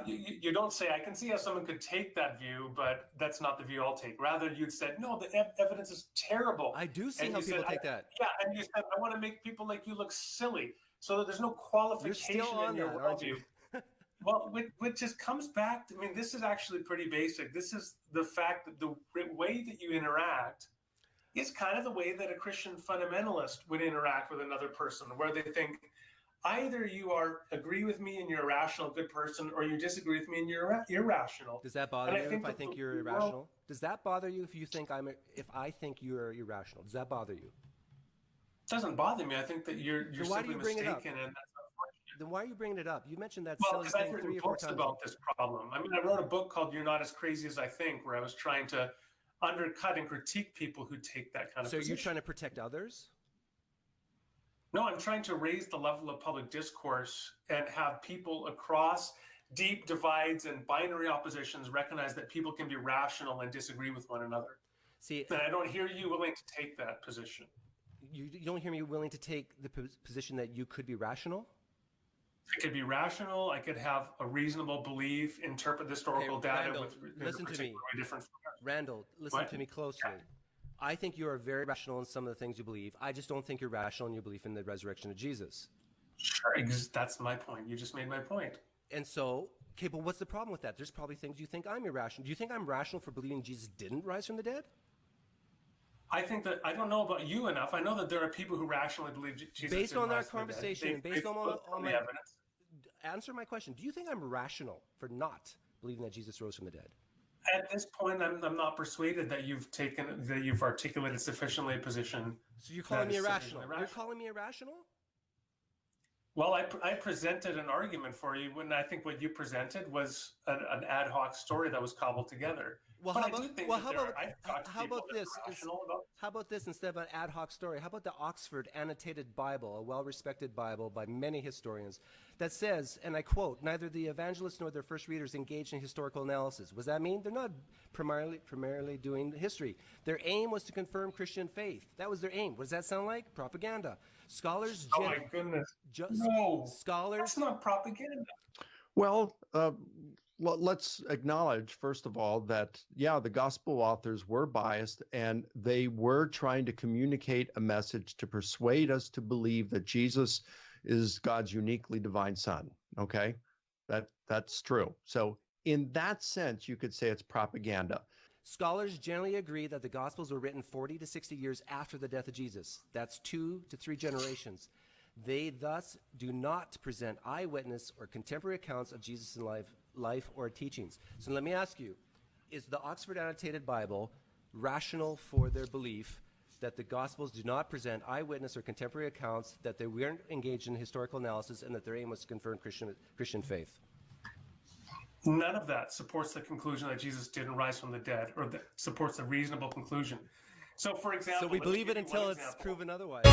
You don't say, I can see how someone could take that view, but that's not the view I'll take. Rather, you'd said, no, the evidence is terrible. I do see how people take that. Yeah, and you said, I want to make people like you look silly, so that there's no qualification in your worldview. Well, which just comes back to, I mean, this is actually pretty basic. This is the fact that the way that you interact is kind of the way that a Christian fundamentalist would interact with another person, where they think, either you agree with me and you're a rational, good person, or you disagree with me and you're irrational. Does that bother you if I think you're irrational? Does that bother you if I think you're irrational? Does that bother you? It doesn't bother me. I think that you're simply mistaken, and that's unfortunate. Then why are you bringing it up? You mentioned that silly thing 3 or 4 times about this problem. I mean, I wrote a book called "You're Not as Crazy as I Think," where I was trying to undercut and critique people who take that kind of position. So you're trying to protect others? No, I'm trying to raise the level of public discourse and have people across deep divides and binary oppositions recognize that people can be rational and disagree with one another. See, and I don't hear you willing to take that position. You don't hear me willing to take the position that you could be rational? I could be rational. I could have a reasonable belief, interpret the historical data Randal, with listen to me. different. Randal, listen to me closely. Yeah. I think you are very rational in some of the things you believe. I just don't think you're rational in your belief in the resurrection of Jesus. Sure, that's my point. You just made my point. And so, okay, but what's the problem with that? There's probably things you think I'm irrational. Do you think I'm rational for believing Jesus didn't rise from the dead? I think that, I don't know about you enough. I know that there are people who rationally believe Jesus based didn't on our rise from the dead. conversation and based on my evidence. Answer my question. Do you think I'm rational for not believing that Jesus rose from the dead? At this point, I'm not persuaded that you've articulated sufficiently a position. So you're calling me irrational? You're calling me irrational? Well, I presented an argument for you when I think what you presented was an ad hoc story that was cobbled together. Well, how about this instead of an ad hoc story? How about the Oxford Annotated Bible, a well-respected Bible by many historians, that says, and I quote, neither the evangelists nor their first readers engaged in historical analysis. What does that mean? They're not primarily doing history. Their aim was to confirm Christian faith. That was their aim. What does that sound like? Propaganda. Scholars... Oh my goodness. No, scholars... That's not propaganda. Well, let's acknowledge, first of all, that, yeah, the gospel authors were biased and they were trying to communicate a message to persuade us to believe that Jesus is God's uniquely divine son. Okay, that's true. So in that sense, you could say it's propaganda. Scholars generally agree that the Gospels were written 40 to 60 years after the death of Jesus. That's 2 to 3 generations. They thus do not present eyewitness or contemporary accounts of Jesus' life or teachings. So let me ask you, is the Oxford Annotated Bible rational for their belief that the Gospels do not present eyewitness or contemporary accounts, that they weren't engaged in historical analysis, and that their aim was to confirm Christian faith? None of that supports the conclusion that Jesus didn't rise from the dead, or that supports a reasonable conclusion. So, for example... So we believe it until it's proven otherwise.